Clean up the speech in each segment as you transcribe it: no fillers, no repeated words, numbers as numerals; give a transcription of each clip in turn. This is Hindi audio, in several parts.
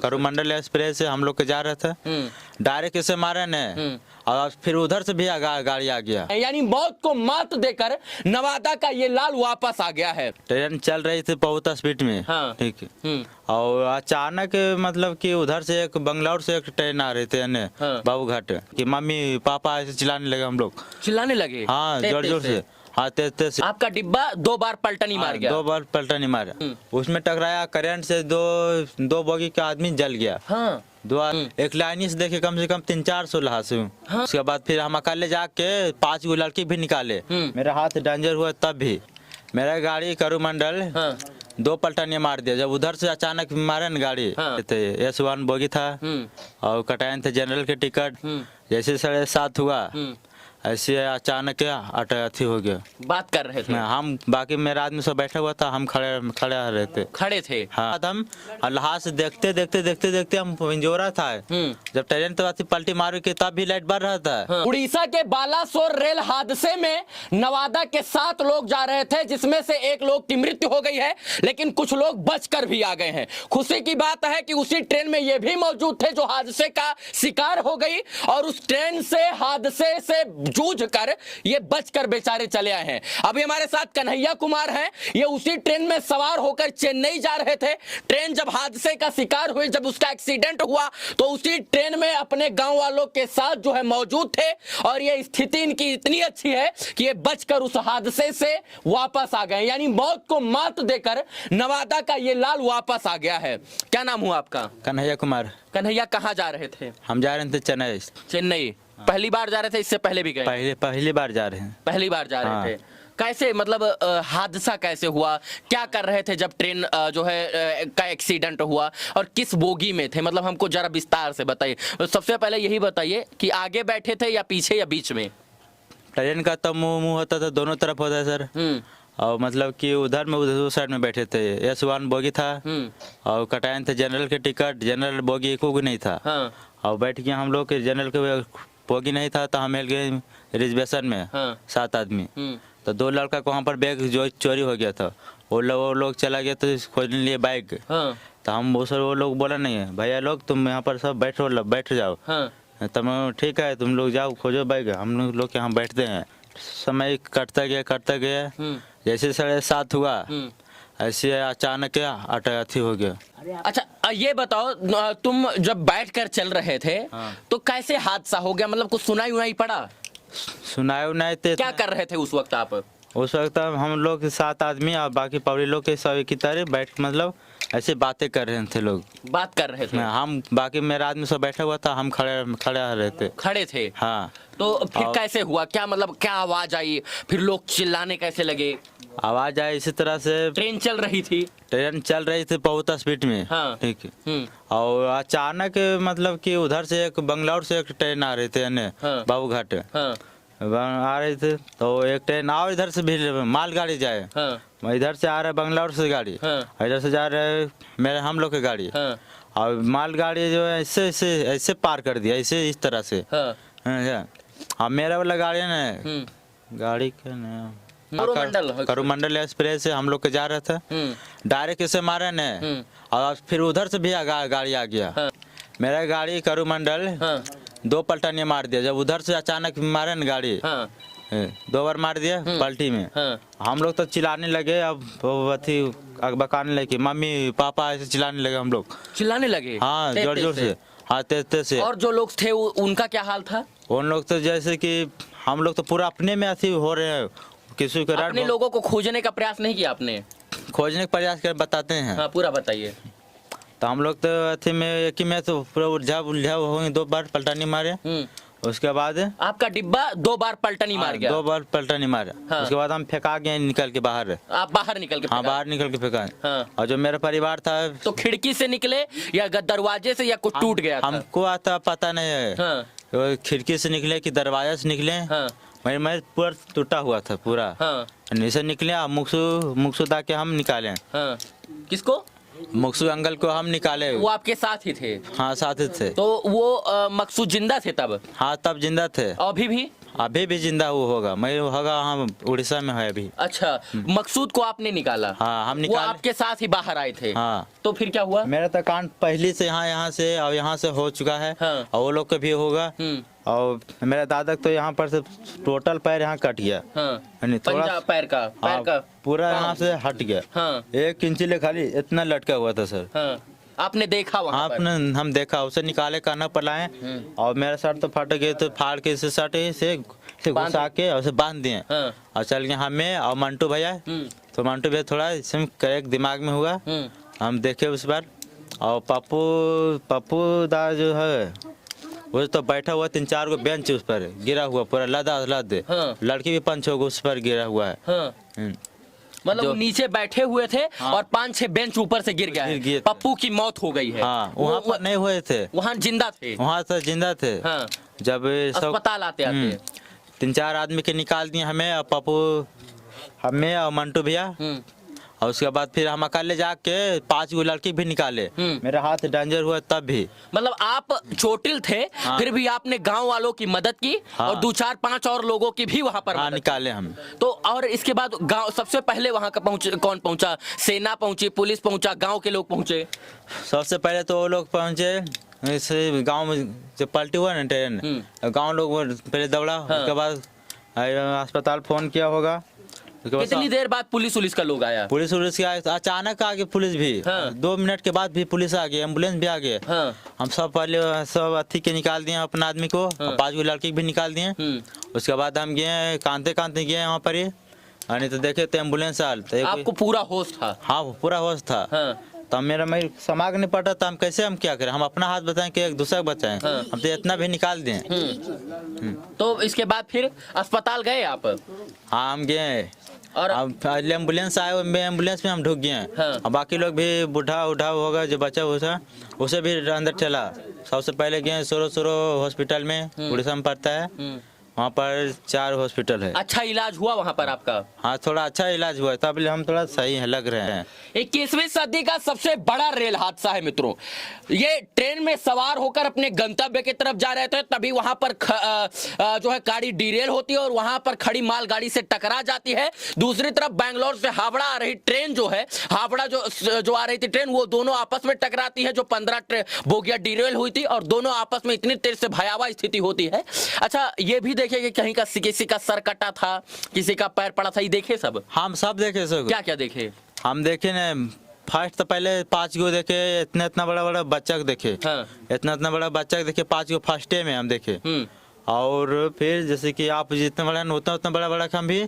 करुमंडल एक्सप्रेस से हम लोग के जा रहे थे, डायरेक्ट इसे मारे ने और फिर उधर से भी गाड़ी आ गया। यानी मौत को मात देकर नवादा का ये लाल वापस आ गया है। ट्रेन चल रही थी बहुत स्पीड में, हाँ। ठीक है, और अचानक मतलब कि उधर से एक बंगलौर से एक ट्रेन आ रही थी, हाँ। बाबूघाट कि मम्मी पापा ऐसे चिल्लाने लगे, हम लोग चिल्लाने लगे, हाँ जोर जोर से, हाँ तेज से। आपका डिब्बा 2 बार पलटनी मार गया? 2 बार पलटनी मारा, उसमें टकराया, करंट से दो बोगी का आदमी जल गया। हाँ। एक लाइन से देखे कम से कम 300-400 लहास। हाँ। उसके बाद फिर हम अकेले जाके 5 गो लड़की भी निकाले, मेरा हाथ डेंजर हुआ तब भी। मेरा गाड़ी करुमंडल 2 पलटनियाँ मार दिया, जब उधर से अचानक मारे न गाड़ी। हाँ। S1 बोगी था और कटायन थे जनरल के टिकट, जैसे 7:30 हुआ ऐसे अचानक अथी हो गया। बात कर रहे थे हम, बाकी मेरा आदमी सब बैठा हुआ था, हम खड़े थे। हाँ, हम अल्लाह से देखते हम इंजोरा था। जब ट्रेन तो पलटी मार के तब भी लाइट बढ़ रहा था। हाँ। उड़ीसा के बालासोर रेल हादसे में नवादा के 7 लोग जा रहे थे, जिसमें से 1 लोग की मृत्यु हो गई है, लेकिन कुछ लोग बचकर भी आ गए हैं। खुशी की बात है कि उसी ट्रेन में ये भी मौजूद थे जो हादसे का शिकार हो गई, और उस ट्रेन से हादसे से जूझ कर ये बचकर बेचारे चले आए हैं। अभी हमारे साथ कन्हैया कुमार हैं, ये उसी ट्रेन में सवार होकर चेन्नई जा रहे थे। ट्रेन जब हादसे का शिकार हुई, जब उसका एक्सीडेंट हुआ, तो उसी ट्रेन में अपने गांव वालों के साथ जो है मौजूद थे, और ये स्थिति इनकी इतनी अच्छी है कि ये बचकर उस हादसे से वापस आ गए। यानी मौत को मात देकर नवादा का ये लाल वापस आ गया है। क्या नाम हुआ आपका? कन्हैया कुमार। कन्हैया, कहाँ जा रहे थे? हम जा रहे थे चेन्नई। चेन्नई पहली बार जा रहे थे, इससे पहले भी गए? पहली बार जा रहे हैं। पहली बार जा रहे थे। कैसे, मतलब हादसा कैसे हुआ, क्या कर रहे थे जब ट्रेन जो है का एक्सीडेंट हुआ, और किस बोगी में थे? मतलब हमको जरा विस्तार से बताइए। सबसे पहले यही बताइए कि आगे बैठे थे या पीछे या बीच में? ट्रेन का तो मुंह होता था, दोनों तरफ होता है सर। और मतलब कि उधर में उस साइड में बैठे थे। S1 बोगी था और कटायन थे जनरल के टिकट, जनरल बोगी एक भी नहीं था। हाँ। और बैठ के हम लोग के जनरल के बोगी नहीं था, तो हम मिल गए रिजर्वेशन में। हाँ। 7 आदमी। तो 2 लड़का को वहाँ पर बैग जो चोरी हो गया था, वो लोग चला गया तो खोजने लिए बाइक। हाँ। तो हम वो लोग बोला नहीं है भैया लोग तुम यहाँ पर सब बैठ जाओ। हाँ। तब ठीक है तुम लोग जाओ खोजो बाइक, हम लोग यहाँ बैठते हैं। समय कटता गया जैसे 7:30 हुआ ऐसे अचानक अथी हो गया। अच्छा, ये बताओ, तुम जब बैठकर चल रहे थे तो कैसे हादसा हो गया? मतलब कुछ सुनाई पड़ा? सुनाई थे। क्या कर रहे थे उस वक्त आप? उस वक्त हम लोग 7 आदमी और बाकी पब्लिक लोग के सब की तरह बैठ, मतलब ऐसे बातें कर रहे थे, लोग बात कर रहे थे। हम, बाकी मेरा आदमी सब बैठा हुआ था, हम खड़े थे। हाँ। तो फिर कैसे हुआ, क्या मतलब क्या आवाज आई, फिर लोग चिल्लाने कैसे लगे? आवाज आई इसी तरह से, ट्रेन चल रही थी बहुत स्पीड में। हाँ। ठीक है। और अचानक मतलब कि उधर से एक बंगलौर से एक ट्रेन आ रही थी, हाँ। बाबूघाट। हाँ। आ रही थी, तो एक ट्रेन आओ इधर से भी मालगाड़ी जाए। हाँ। इधर से आ रहा है बंगलौर से गाड़ी। हाँ। इधर से जा रहे हम लोग की गाड़ी। हाँ। और मालगाड़ी जो है ऐसे पार कर दिया, इस तरह से। हाँ। मेरा वाला गाड़ी है ना, गाड़ी का नाम करुमंडल एक्सप्रेस से हम लोग के जा रहे थे, डायरेक्ट इसे मारे ने और फिर उधर से भी गाड़ी आ गया। हाँ। मेरा गाड़ी करुमंडल 2 पलटनियाँ मार दिया, जब उधर से अचानक मारे न गाड़ी। हाँ। 2 बार मार दिया पलटी में। हाँ। हम लोग तो चिल्लाने लगे, अब अथी बकाने लगे, मम्मी पापा ऐसे चिल्लाने लगे, हम लोग चिल्लाने लगे। हाँ, जोर से। हाँ, तेज से। और जो लोग थे उनका क्या हाल था? उन लोग तो जैसे कि हम लोग तो पूरा अपने में ऐसे हो रहे हैं, किसी को अपने लोगों को खोजने का प्रयास नहीं किया आपने? खोजने का प्रयास कर बताते हैं। हाँ, पूरा बताइए। तो हम लोग तो अथी में एक ही में तो पूरा उलझा होंगे, 2 बार पलटनी मारे। उसके बाद आपका डिब्बा 2 बार पलटनी मार गया? 2 बार पलटनी मारा। हाँ। उसके बाद हम फेंका गए निकल के बाहर। आप बाहर निकल के? हाँ, बाहर निकल के फेंका। हाँ। और जो मेरा परिवार था, तो खिड़की से निकले या दरवाजे से, या कुछ टूट गया था? हमको आता पता नहीं है। हाँ। खिड़की से निकले कि दरवाजे से निकले। हाँ। मैं पूरा टूटा हुआ था पूरा। हाँ। नीचे निकले, मुक्सू दा के हम निकाले। हाँ। किसको? मकसूद अंकल को हम निकाले। वो आपके साथ ही थे? हाँ, साथ ही थे। तो वो मकसूद जिंदा थे तब? हाँ, तब जिंदा थे। अभी भी? अभी भी जिंदा वो होगा, मैं होगा वहाँ उड़ीसा में है अभी। अच्छा, मकसूद को आपने निकाला? हाँ, हम वो निकाल। आपके साथ ही बाहर आए थे? हाँ। तो फिर क्या हुआ? मेरा तो कांड पहले से यहाँ से और यहाँ से हो चुका है। हाँ। और वो लोग का भी होगा। और मेरा दादा तो यहाँ पर से टोटल पैर यहाँ कट गया। हाँ। यानी थोड़ा पंजा पैर का पूरा यहाँ से हट गया। हाँ। 1 इंच ले खाली इतना लटका हुआ था सर। हाँ। आपने देखा वहाँ पर? आपने हम देखा, उसे निकाले काना पर लाए और मेरा शर्ट तो फट गए, तो फाड़ के इसे शर्ट से घुसा के और उसे बांध दिए। हाँ। और चल गए हमें और मंटू भैया। तो मंटू भैया थोड़ा इसमें क्रैक दिमाग में हुआ, हम देखे उस बार। और पप्पू दा जो है वो तो बैठा हुआ 3-4 गो बेंच उस पर गिरा हुआ, पूरा लद। हाँ। लड़की भी 5-6 गो उस पर गिरा हुआ है। हाँ। मतलब वो नीचे बैठे हुए थे। हाँ। और 5-6 बेंच ऊपर से गिर गया है। पप्पू की मौत हो गई है। हाँ, वहाँ पर नहीं हुए थे, वहाँ जिंदा थे। वहाँ तो जिंदा थे। हाँ। जब अस्पताल आते 3-4 आदमी के निकाल दिए, हमें और पप्पू, हमें और मंटू भैया। और उसके बाद फिर हम अकेले जाके 5 गो लड़की भी निकाले। मेरा हाथ डेंजर हुआ तब भी। मतलब आप चोटिल थे। हाँ। फिर भी आपने गांव वालों की मदद की। हाँ। और 2-4-5 और लोगों की भी वहां पर निकाले हम। तो और इसके बाद गांव सबसे पहले वहां का कौन पहुंचा? सेना पहुंची, पुलिस पहुंचा, गांव के लोग पहुंचे? सबसे पहले तो वो लोग पहुंचे, इस गांव में जब पलटी हुआ ना ट्रेन, गांव लोग पहले दौड़ा। हाँ। उसके बाद अस्पताल फोन किया होगा। कितनी देर बाद पुलिस का लोग आया? पुलिस के आए, अचानक आ गए पुलिस भी। हाँ। 2 मिनट के बाद भी पुलिस आ गई, एम्बुलेंस भी आ गए। हाँ। हम सब पहले सब अथी के निकाल दिए अपना आदमी को। हाँ। 5 गो लड़की भी निकाल दिए। उसके बाद हम गए कांते गए वहाँ पर ही, नहीं तो देखे तो एम्बुलेंस आल। आपको पूरा होश था? हाँ, पूरा होश था। हाँ। तो मेरा समाग नहीं पड़ा, तो हम कैसे हम क्या करें, हम अपना हाथ बताएं कि एक दूसरा को बचाएं। हाँ। हम तो इतना भी निकाल दें। तो इसके बाद फिर अस्पताल गए आप? हाँ, हम गए और एम्बुलेंस आए, एम्बुलेंस में हम ढुक गए। हाँ। और बाकी लोग भी बूढ़ा होगा जो बचा हुआ उसे भी अंदर चला। सबसे पहले गए सोरो हॉस्पिटल में, उड़ीसा में पड़ता है। वहाँ पर 4 हॉस्पिटल है। अच्छा इलाज हुआ वहाँ पर आपका? हाँ, थोड़ा अच्छा इलाज हुआ, तब हम थोड़ा सही है लग रहे हैं। 21वीं सदी का सबसे बड़ा रेल हादसा है मित्रों। ये ट्रेन में सवार होकर अपने गंतव्य की तरफ जा रहे थे, तभी वहां पर जो है गाड़ी डीरेल होती है और वहां पर खड़ी मालगाड़ी से टकरा जाती है। दूसरी तरफ बैंगलोर से हावड़ा आ रही ट्रेन जो है, हावड़ा जो आ रही थी ट्रेन, वो दोनों आपस में टकराती है। जो 15 बोगियां डीरेल हुई थी और दोनों आपस में इतनी तेज से भयावह स्थिति होती है। अच्छा, ये भी कि कहीं का किसी का सर कटा था, किसी का पैर पड़ा था, ये देखे सब? हम सब देखे सब। क्या क्या देखे? हम देखे न, फर्स्ट तो पहले 5 गो देखे, इतना बड़ा बच्चा देखे। हाँ। इतना बड़ा बच्चा देखे, 5 गो फर्स्ट में हम देखे। और फिर जैसे कि आप जितना बड़ा उतना बड़ा हम भी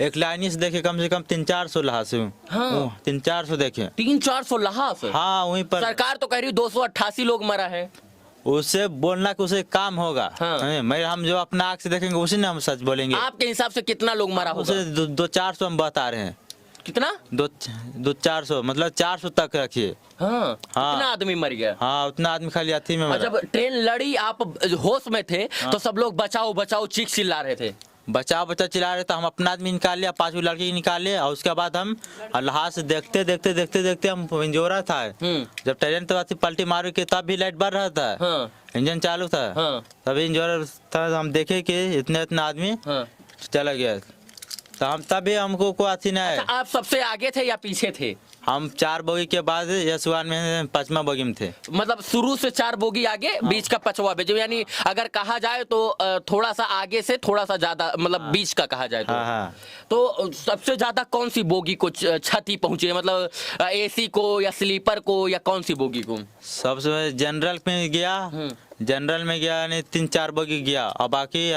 एक लाइन से देखे, कम से कम 300-400 लहास। हाँ। 300-400 देखे। 300-400 लहास? हाँ, वहीं पर सरकार तो कह रही 288 लोग मरा है। उससे बोलना कि उसे काम होगा। हाँ। हम जो अपना आँख से देखेंगे उसी ने हम सच बोलेंगे। आपके हिसाब से कितना लोग मरा होगा? उसे 200-400 हम बता रहे हैं। कितना? 200-400 मतलब 400 तक रखिए। हाँ। हाँ। कितना आदमी मर गया? हाँ, उतना आदमी खाली अथी में मरा। जब ट्रेन लड़ी आप होश में थे। हाँ। तो सब लोग बचाओ चीख चिल्ला रहे थे। बचाओ चिल्ला रहे, तो हम अपना आदमी निकाल लिया, 5 लड़की निकाले। और उसके बाद हम अल्लाह से देखते हम इंजोरा था। जब ट्रेन तो पलटी मार के तब भी लाइट बढ़ रहा था। हाँ। इंजन चालू था। हाँ। तभी इंजोरा था, हम देखे कि इतना आदमी। हाँ। चला गया, तो हम तभी हमको कोई अथी नहीं। अच्छा, आप सबसे आगे थे या पीछे थे? हम 4 बोगी के बाद यशवान में 5वां बोगी में थे। मतलब शुरू से 4 बोगी आगे। हाँ। बीच का 5वां बोगी, यानी अगर कहा जाए तो थोड़ा सा आगे से थोड़ा सा ज्यादा, मतलब हाँ। बीच का कहा जाए तो। हाँ। तो सबसे ज्यादा कौन सी बोगी को क्षति पहुंची है, मतलब एसी को या स्लीपर को या कौन सी बोगी को? सबसे जनरल में गया, जनरल में गया यानी 3-4 बोगी गया, और बाकी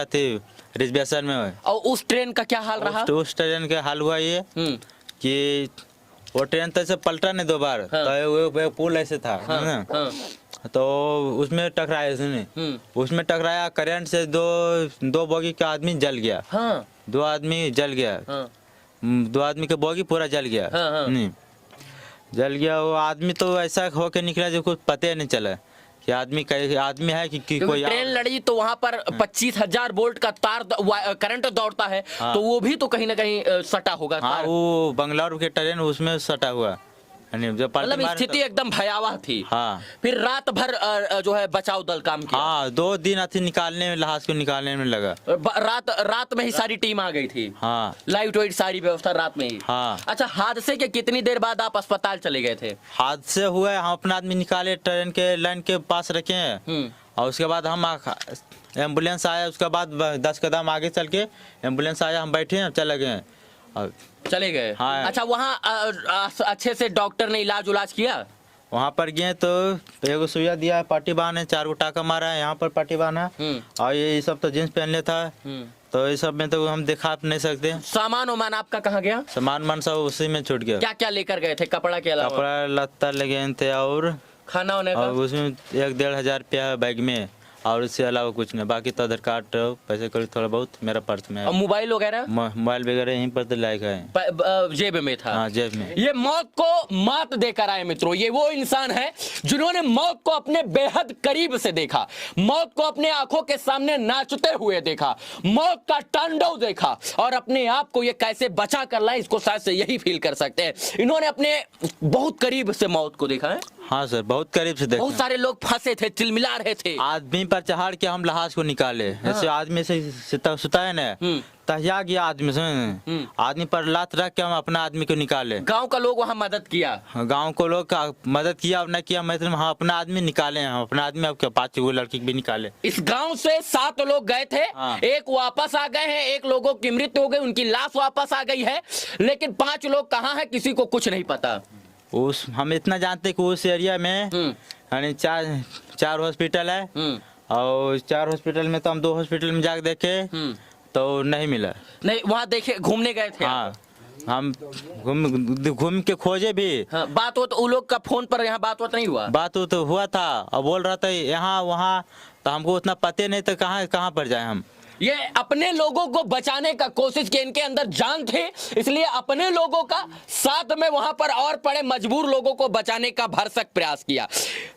रिजर्वेशन में। और उस ट्रेन का क्या हाल रहा? उस ट्रेन का हाल हुआ ये कि वो ट्रेन तो ऐसे पलटा नहीं 2 बार। हाँ। तो वो पुल ऐसे था। हाँ। हाँ। तो उसमें टकराया उसमें टकराया, करंट से दो बोगी का आदमी जल गया। हाँ। 2 आदमी जल गया। हाँ। 2 आदमी का बोगी पूरा जल गया। हाँ। हाँ। जल गया। वो आदमी तो ऐसा होके निकला जो कुछ पता नहीं चला कि आदमी है कि कोई। ट्रेन लड़ी तो वहां पर 25,000 वोल्ट का तार करंट दौड़ता है। हाँ। तो वो भी तो कहीं ना कहीं सटा होगा। हाँ, वो बंगलौर के ट्रेन उसमें सटा हुआ। यानी जो पलटी मतलब मारे स्थिति एकदम भयावह थी। हाँ। फिर रात भर जो है बचाव दल काम किया। हाँ 2 दिन अथी निकालने में, लाश को निकालने में लगा। रात में ही सारी टीम आ गई थी। हाँ लाइट वाइट सारी व्यवस्था रात में ही। हाँ। अच्छा, हादसे के कितनी देर बाद आप अस्पताल चले गए थे? हादसे हुए, हम अपना आदमी निकाले, ट्रेन के लाइन के पास रखे हैं और उसके बाद हम एम्बुलेंस आया, उसके बाद 10 कदम आगे चल के एम्बुलेंस आया, हम बैठे हैं, चले गए और चले गए। हाँ। अच्छा, वहाँ अच्छे से डॉक्टर ने इलाज उलाज किया? वहाँ पर गए तो एगो सुइया दिया, पट्टी बांधा, 4 गो टाका मारा है, यहाँ पर पट्टी बांधा और ये सब तो जींस पहन लेता है, तो ये सब में तो हम दिखा नहीं सकते। सामान वामान आपका कहाँ गया? सामान सब उसी में छूट गया। क्या क्या लेकर गए थे कपड़ा के अलावा? कपड़ा लत्ता ले गए थे और खाना होने का? और उसमें 1-1.5 हजार रुपया बैग में और इससे अलावा कुछ नहीं। बाकी तो आधार कार्ड, पैसे कड़ी थोड़ा बहुत मेरा पर्स में है। और मोबाइल वगैरह? मोबाइल वगैरह यहीं पर तो लायक है, जेब में था। हाँ जेब में। ये मौत को मात देकर आए मित्रों। ये वो इंसान है जिन्होंने मौत को अपने बेहद करीब से देखा, मौत को अपने आंखों के सामने नाचते हुए देखा, मौत का तांडव देखा और अपने आप को ये कैसे बचा कर लाए, इसको शायद से यही फील कर सकते हैं। इन्होंने अपने बहुत करीब से मौत को देखा है। हाँ सर, बहुत करीब से देखा। बहुत सारे लोग फंसे थे, चिलमिला रहे थे। आदमी पर चढ़ के हम लाश को निकाले। जैसे आदमी से सुता है ना, तहिया गया आदमी से, आदमी पर लात रख के हम अपना आदमी को निकाले। गांव का लोग वहाँ मदद किया? गांव को लोग का मदद किया और न किया, मतलब हम अपना आदमी निकाले हैं, हम अपना आदमी। अब क्या 5 गो लड़की भी निकाले। इस गांव से 7 लोग गए थे। हाँ। एक वापस आ गए हैं, एक लोगों की मृत्यु हो गई, उनकी लाश वापस आ गई है, लेकिन 5 लोग कहाँ हैं किसी को कुछ नहीं पता। उस हम इतना जानते कि उस एरिया में यानी 4 हॉस्पिटल है और 4 हॉस्पिटल में तो हम 2 हॉस्पिटल में जाके देखे तो नहीं मिला। नहीं, वहाँ देखे, घूमने गए थे? हाँ, हम घूम के खोजे भी। हाँ, बात हो तो उन लोग का फोन पर यहाँ बात नहीं हुआ? बात तो हुआ था और बोल रहा था यहाँ वहाँ, तो हमको उतना पते नहीं, तो कहाँ पर जाए हम। ये अपने लोगों को बचाने का कोशिश की, इनके अंदर जान थे, इसलिए अपने लोगों का साथ में वहां पर और पड़े मजबूर लोगों को बचाने का भरसक प्रयास किया।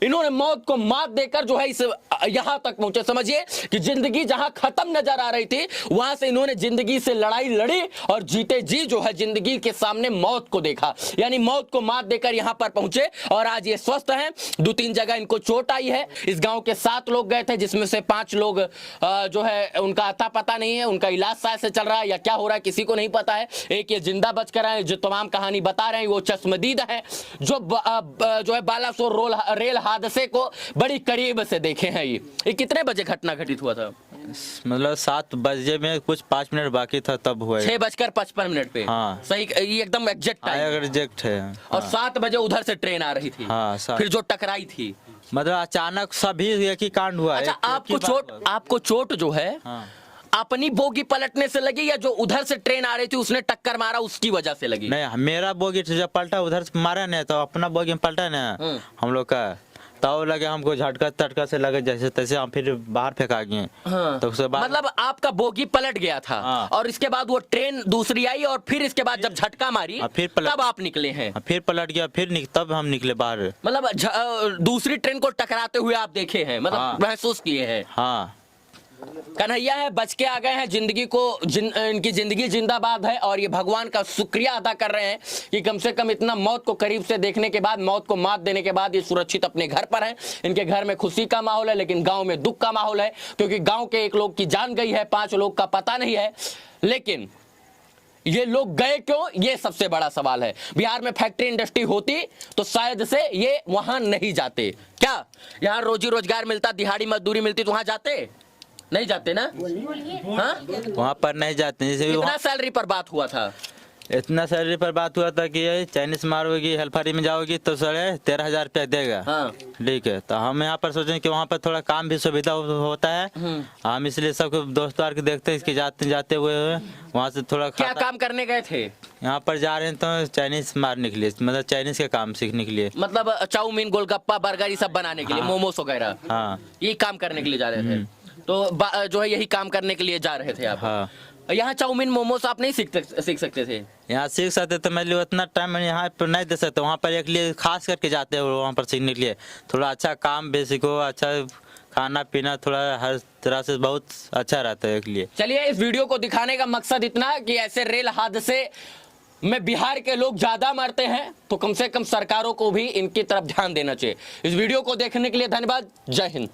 इन्होंने मौत को मात देकर जो है इस यहां तक पहुंचे। समझिए कि जिंदगी जहां खत्म नजर आ रही थी, वहां से इन्होंने जिंदगी से लड़ाई लड़ी और जीते जी जो है जिंदगी के सामने मौत को देखा, यानी मौत को मात देकर यहां पर पहुंचे और आज ये स्वस्थ हैं। 2-3 जगह इनको चोट आई है। इस गांव के 7 लोग गए थे, जिसमें से 5 लोग जो है उनका पता नहीं है, उनका इलाज शायद से चल रहा है या क्या हो रहा है किसी को नहीं पता है। एक ये जिंदा बचकर आए, जो तमाम कहानी बता रहे हैं वो चश्मदीद है, जो है बालासोर रेल हादसे को बड़ी करीब से देखे हैं। ये कितने बजे घटना घटित हुआ था? मतलब 7 बजे में कुछ 5 मिनट बाकी था तब हुआ। 6:55 पे। हाँ सही, ये एकदम एग्जैक्ट टाइम। एग्जैक्ट है। और 7 बजे उधर से ट्रेन आ रही थी। हाँ, फिर जो टकराई थी, मतलब अचानक सभी एक ही कांड हुआ। अच्छा, आपको चोट जो है अपनी बोगी पलटने से लगी या जो उधर से ट्रेन आ रही थी उसने टक्कर मारा उसकी वजह से लगी? नहीं, मेरा बोगी जब पलटा उधर से मारा नहीं, तो अपना बोगी में पलटा ना हम लोग का, तो लगे हमको झटका से लगे जैसे तैसे, हम फिर बाहर फेंका गए। हाँ। तो उसके बाद मतलब आपका बोगी पलट गया था। हाँ। और इसके बाद वो ट्रेन दूसरी आई और फिर इसके बाद जब झटका मारी तब आप निकले हैं? फिर पलट गया, तब हम निकले बाहर। मतलब दूसरी ट्रेन को टकराते हुए आप देखे हैं, मतलब महसूस किए हैं? हाँ। कन्हैया है, बच के आ गए हैं, जिंदगी को इनकी जिंदगी जिंदाबाद है और ये भगवान का शुक्रिया अदा कर रहे हैं कि कम से कम इतना मौत को करीब से देखने के बाद, मौत को मात देने के बाद ये सुरक्षित अपने घर पर हैं। इनके घर में खुशी का माहौल है, लेकिन गांव में दुख का माहौल है, क्योंकि गांव के 1 लोग की जान गई है, 5 लोग का पता नहीं है। लेकिन ये लोग गए क्यों, ये सबसे बड़ा सवाल है। बिहार में फैक्ट्री इंडस्ट्री होती तो शायद से ये वहां नहीं जाते। क्या यहाँ रोजी रोजगार मिलता, दिहाड़ी मजदूरी मिलती तो वहां जाते? नहीं जाते ना? हाँ, वहाँ पर नहीं जाते। जैसे कितना सैलरी पर बात हुआ था? इतना सैलरी पर बात हुआ था कि चाइनीज मारोगी, हेल्परी में जाओगी तो 13,500 रुपया देगा। हाँ। ठीक है, तो हम यहाँ पर सोचें कि वहाँ पर थोड़ा काम भी सुविधा होता है, हम इसलिए सबको दोस्तों के देखते हैं कि जाते हुए वहाँ से थोड़ा क्या काम करने गए थे? यहाँ पर जा रहे हैं तो चाइनीज मारने के लिए, मतलब चाइनीज का काम सीखने के लिए, मतलब चाउमीन, गोलगप्पा, बर्गर ये सब बनाने के लिए, मोमोस वगैरह। हाँ, ये काम करने के लिए जा रहे थे। तो जो है यही काम करने के लिए जा रहे थे आप? हाँ। यहाँ चाउमीन मोमोस आप नहीं सीख सकते थे? यहाँ सीख सकते तो मैं उतना टाइम यहाँ पर नहीं दे सकते, वहाँ पर एक लिए खास करके जाते हैं वहाँ पर सीखने के लिए। थोड़ा अच्छा काम भी सीखो, अच्छा खाना पीना थोड़ा हर तरह से बहुत अच्छा रहता है एक लिए। चलिए, इस वीडियो को दिखाने का मकसद इतना कि ऐसे रेल हादसे में बिहार के लोग ज्यादा मरते हैं तो कम से कम सरकारों को भी इनकी तरफ ध्यान देना चाहिए। इस वीडियो को देखने के लिए धन्यवाद। जय हिंद।